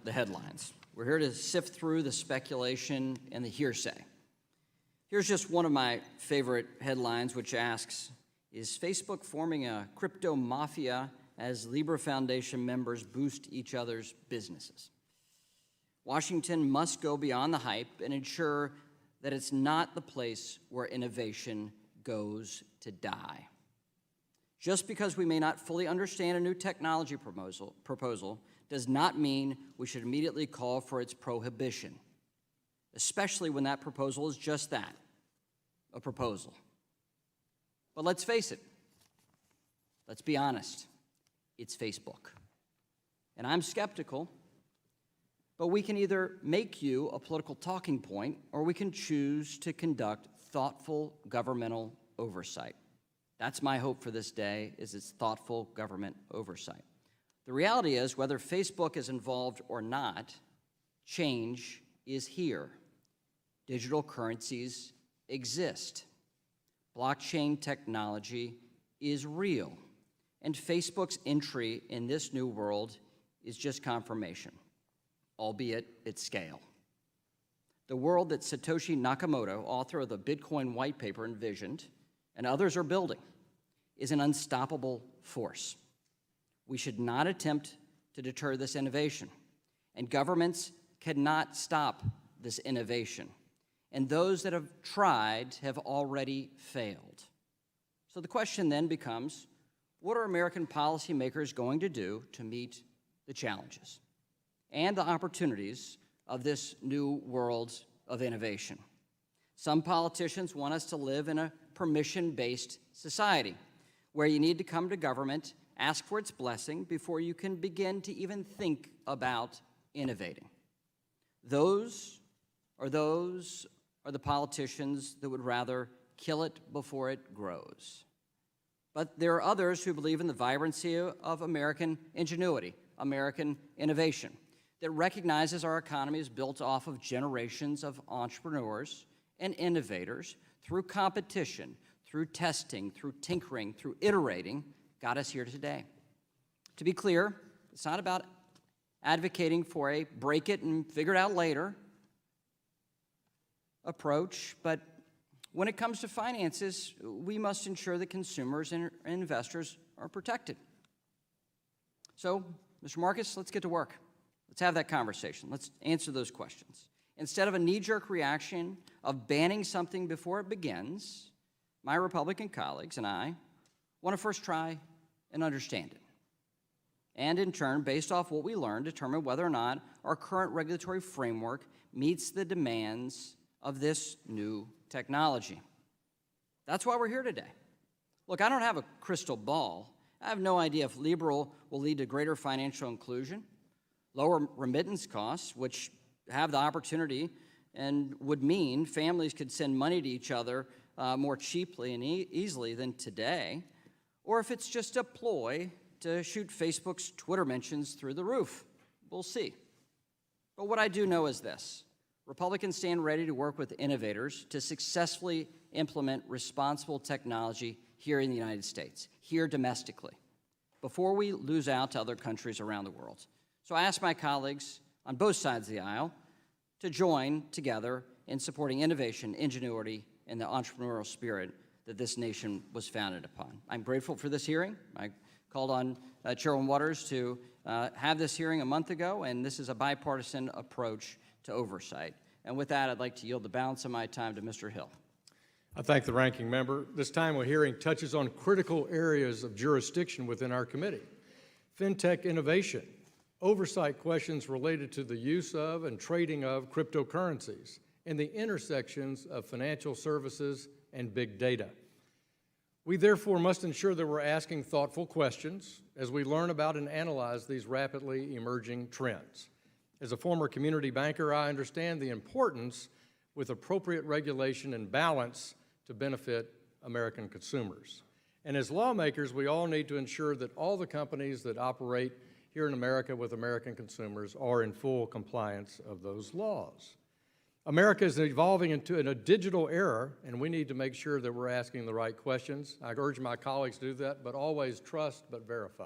the headlines. We're here to sift through the speculation and the hearsay. Here's just one of my favorite headlines, which asks, is Facebook forming a crypto mafia as Libra Foundation members boost each other's businesses? Washington must go beyond the hype and ensure that it's not the place where innovation goes to die. Just because we may not fully understand a new technology proposal does not mean we should immediately call for its prohibition, especially when that proposal is just that, a proposal. But let's face it, let's be honest, it's Facebook. And I'm skeptical, but we can either make you a political talking point or we can choose to conduct thoughtful governmental oversight. That's my hope for this day, is its thoughtful government oversight. The reality is, whether Facebook is involved or not, change is here. Digital currencies exist. Blockchain technology is real. And Facebook's entry in this new world is just confirmation, albeit at scale. The world that Satoshi Nakamoto, author of the Bitcoin white paper, envisioned, and others are building, is an unstoppable force. We should not attempt to deter this innovation, and governments cannot stop this innovation. And those that have tried have already failed. So the question then becomes, what are American policymakers going to do to meet the challenges and the opportunities of this new world of innovation? Some politicians want us to live in a permission-based society where you need to come to government, ask for its blessing before you can begin to even think about innovating. Those are the politicians that would rather kill it before it grows. But there are others who believe in the vibrancy of American ingenuity, American innovation, that recognizes our economy is built off of generations of entrepreneurs and innovators through competition, through testing, through tinkering, through iterating, got us here today. To be clear, it's not about advocating for a break it and figure it out later approach, but when it comes to finances, we must ensure that consumers and investors are protected. So, Mr. Marcus, let's get to work. Let's have that conversation. Let's answer those questions. Instead of a knee-jerk reaction of banning something before it begins, my Republican colleagues and I want to first try and understand it. And in turn, based off what we learn, determine whether or not our current regulatory framework meets the demands of this new technology. That's why we're here today. Look, I don't have a crystal ball. I have no idea if Libra will lead to greater financial inclusion, lower remittance costs, which have the opportunity and would mean families could send money to each other more cheaply and easily than today, or if it's just a ploy to shoot Facebook's Twitter mentions through the roof. We'll see. But what I do know is this: Republicans stand ready to work with innovators to successfully implement responsible technology here in the United States, here domestically, before we lose out to other countries around the world. So I ask my colleagues on both sides of the aisle to join together in supporting innovation, ingenuity, and the entrepreneurial spirit that this nation was founded upon. I'm grateful for this hearing. I called on Chairman Waters to have this hearing a month ago, and this is a bipartisan approach to oversight. And with that, I'd like to yield the balance of my time to Mr. Hill. I thank the ranking member. This time of hearing touches on critical areas of jurisdiction within our committee: fintech innovation, oversight questions related to the use of and trading of cryptocurrencies, and the intersections of financial services and big data. We therefore must ensure that we're asking thoughtful questions as we learn about and analyze these rapidly emerging trends. As a former community banker, I understand the importance with appropriate regulation and balance to benefit American consumers. And as lawmakers, we all need to ensure that all the companies that operate here in America with American consumers are in full compliance of those laws. America is evolving into a digital era, and we need to make sure that we're asking the right questions. I urge my colleagues to do that, but always trust but verify.